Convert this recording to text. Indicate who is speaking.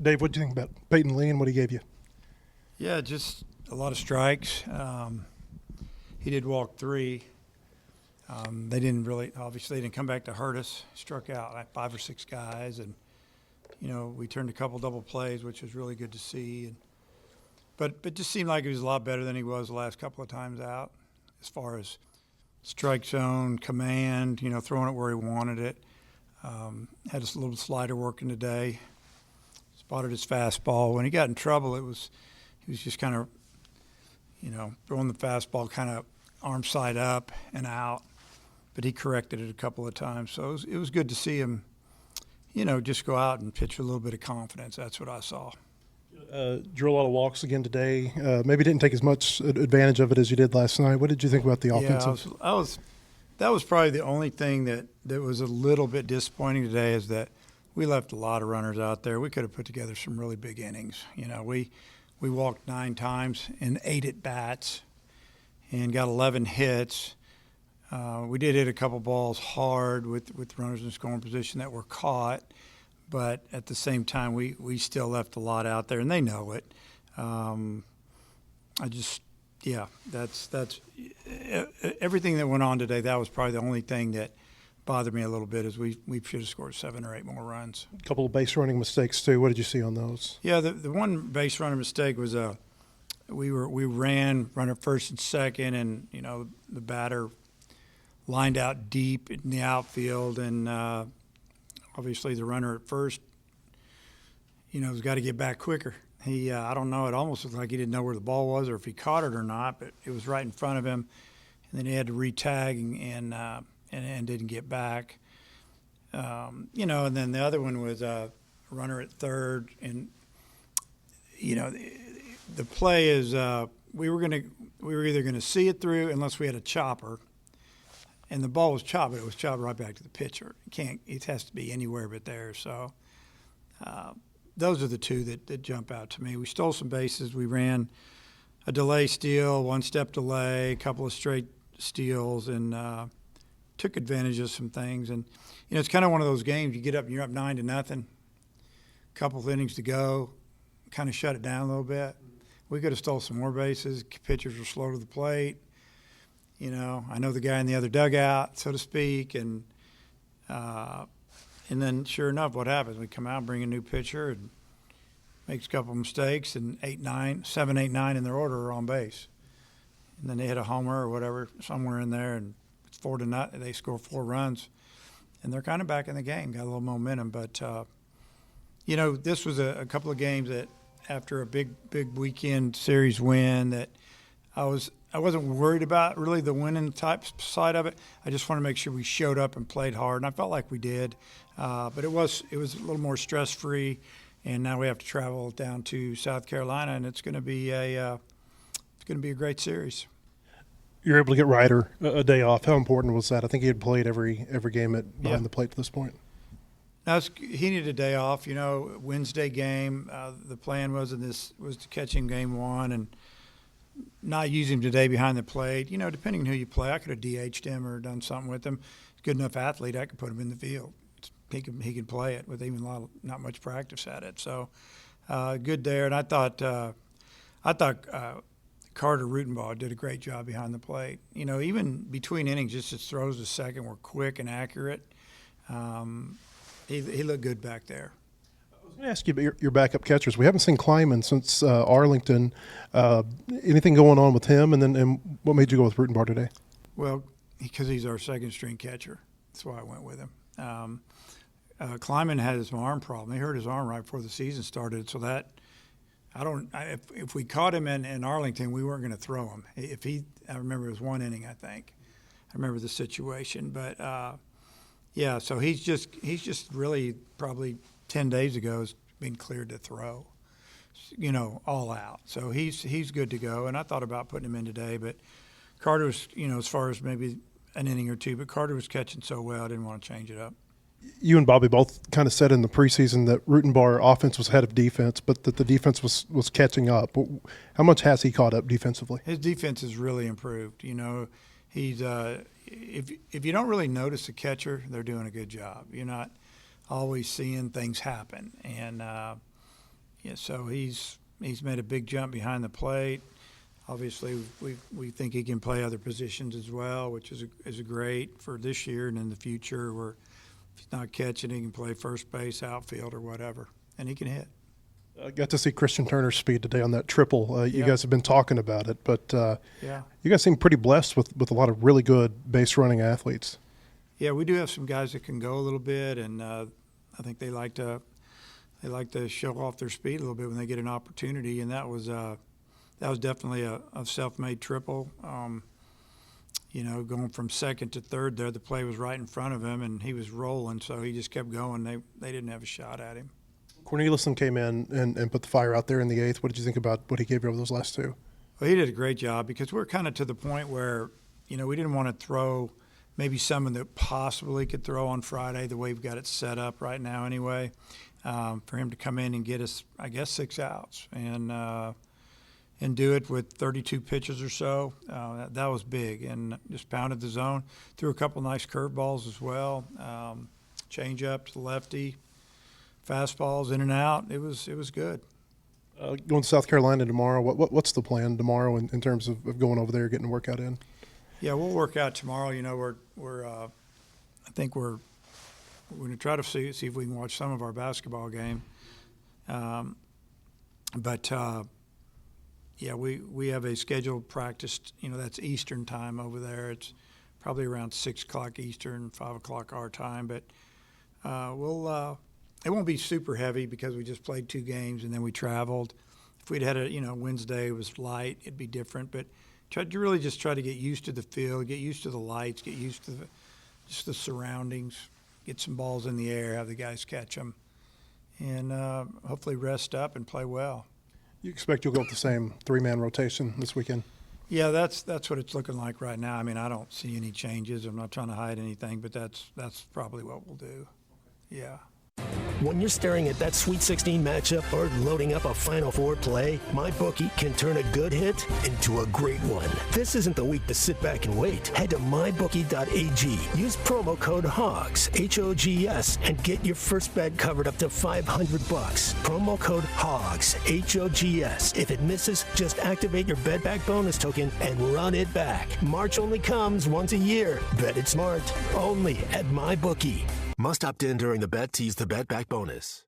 Speaker 1: Dave, what do you think about Peyton Lee and what he gave you?
Speaker 2: Yeah, just a lot of strikes. He did walk 3. They didn't really, obviously, they didn't come back to hurt us. Struck out like 5 or 6 guys, and we turned a couple double plays, which was really good to see. But it just seemed like he was a lot better than he was the last couple of times out, as far as strike zone, command, throwing it where he wanted it. Had a little slider working today. Spotted his fastball. When he got in trouble, he was just kind of, throwing the fastball kind of arm side up and out. But he corrected it a couple of times. So it was good to see him, just go out and pitch with a little bit of confidence. That's what I saw.
Speaker 1: Drew a lot of walks again today. Maybe didn't take as much advantage of it as you did last night. What did you think about the offensive?
Speaker 2: Yeah, that was probably the only thing that was a little bit disappointing today, is that we left a lot of runners out there. We could have put together some really big innings. We walked 9 times and 8 at bats and got 11 hits. We did hit a couple balls hard with runners in scoring position that were caught, but at the same time, we still left a lot out there, and they know it. That's everything that went on today. That was probably the only thing that bothered me a little bit, is we should have scored 7 or 8 more runs.
Speaker 1: A couple of base running mistakes too. What did you see on those?
Speaker 2: Yeah, the one base runner mistake was we ran runner first and second, and the batter lined out deep in the outfield, and obviously the runner at first, has got to get back quicker. He, I don't know, it almost looked like he didn't know where the ball was or if he caught it or not, but it was right in front of him, and then he had to re-tag and didn't get back. And then the other one was a runner at third, and the play is we were either gonna see it through unless we had a chopper, and the ball was chopped, but it was chopped right back to the pitcher. It has to be anywhere but there. So those are the two that jump out to me. We stole some bases. We ran a delay steal, 1-step delay, a couple of straight steals, and took advantage of some things. And it's kind of one of those games. You get up and you're up 9-0, couple of innings to go, kind of shut it down a little bit. We could have stole some more bases. Pitchers were slow to the plate. I know the guy in the other dugout, so to speak, and then sure enough, what happens? We come out, bring a new pitcher, and makes a couple of mistakes, and 7, 8, 9 in their order are on base. And then they hit a homer or whatever somewhere in there, and it's 4-0. They score 4 runs, and they're kind of back in the game, got a little momentum. But this was a couple of games that, after a big weekend series win, that I wasn't worried about really the winning type side of it. I just want to make sure we showed up and played hard, and I felt like we did. But it was a little more stress-free, and now we have to travel down to South Carolina, and it's going to be a great series.
Speaker 1: You're able to get Ryder a day off. How important was that? I think he had played every game behind the plate to this point.
Speaker 2: Now, he needed a day off. Wednesday game. The plan was to catch him game 1 and not use him today behind the plate. Depending on who you play, I could have DH'd him or done something with him. He's a good enough athlete. I could put him in the field. He can play it with even not much practice at it. So good there. And I thought Carter Rutenbaugh did a great job behind the plate. Even between innings, just his throws to second were quick and accurate. He looked good back there.
Speaker 1: I was going to ask you about your backup catchers. We haven't seen Kleiman since Arlington. Anything going on with him? And what made you go with Rutenbaugh today?
Speaker 2: Well, because he's our second-string catcher. That's why I went with him. Kleiman had his arm problem. He hurt his arm right before the season started, so that if we caught him in Arlington, we weren't going to throw him. I remember it was 1 inning, I think. I remember the situation, but yeah. So he's just really probably 10 days ago has been cleared to throw, all out. So he's good to go. And I thought about putting him in today, but Carter was, as far as maybe an inning or two, but Carter was catching so well, I didn't want to change it up.
Speaker 1: You and Bobby both kind of said in the preseason that Rutenbaugh offense was ahead of defense, but that the defense was catching up. How much has he caught up defensively?
Speaker 2: His defense has really improved. He's if you don't really notice the catcher, they're doing a good job. You're not always seeing things happen, and Yeah, so he's made a big jump behind the plate. Obviously, we think he can play other positions as well, which is great for this year and in the future. Where if he's not catching, he can play first base, outfield, or whatever, and he can hit.
Speaker 1: I got to see Christian Turner's speed today on that triple. You
Speaker 2: Yeah.
Speaker 1: guys have been talking about it, but
Speaker 2: Yeah.
Speaker 1: you guys seem pretty blessed with a lot of really good base running athletes.
Speaker 2: Yeah, we do have some guys that can go a little bit, and I think they like to show off their speed a little bit when they get an opportunity. And that was definitely a self-made triple. Going from second to third there, the play was right in front of him, and he was rolling, so he just kept going. They didn't have a shot at him.
Speaker 1: Cornelison came in and put the fire out there in the eighth. What did you think about what he gave you over those last two?
Speaker 2: Well, he did a great job because we're kind of to the point where, we didn't want to throw maybe someone that possibly could throw on Friday the way we've got it set up right now anyway, for him to come in and get us, I guess, 6 outs and do it with 32 pitches or so. That was big, and just pounded the zone. Threw a couple nice curveballs as well, change up to the lefty, fastballs in and out. It was good.
Speaker 1: Going to South Carolina tomorrow. What's the plan tomorrow in terms of going over there, getting a workout in?
Speaker 2: Yeah, we'll work out tomorrow. I think we're going to try to see if we can watch some of our basketball game. Yeah, we have a scheduled practice. That's Eastern time over there. It's probably around 6 o'clock Eastern, 5 o'clock our time. But it won't be super heavy because we just played 2 games and then we traveled. If we'd had Wednesday was light, it'd be different. But try to get used to the field, get used to the lights, get used to just the surroundings, get some balls in the air, have the guys catch them, and hopefully rest up and play well.
Speaker 1: You expect you'll go with the same 3-man rotation this weekend?
Speaker 2: Yeah, that's what it's looking like right now. I mean, I don't see any changes. I'm not trying to hide anything, but that's probably what we'll do. Yeah.
Speaker 3: When you're staring at that Sweet 16 matchup or loading up a Final Four play, MyBookie can turn a good hit into a great one. This isn't the week to sit back and wait. Head to mybookie.ag. Use promo code HOGS, H-O-G-S, and get your first bet covered up to $500. Promo code HOGS, H-O-G-S. If it misses, just activate your bet back bonus token and run it back. March only comes once a year. Bet it smart. Only at MyBookie. Must opt in during the bet to use the bet back bonus.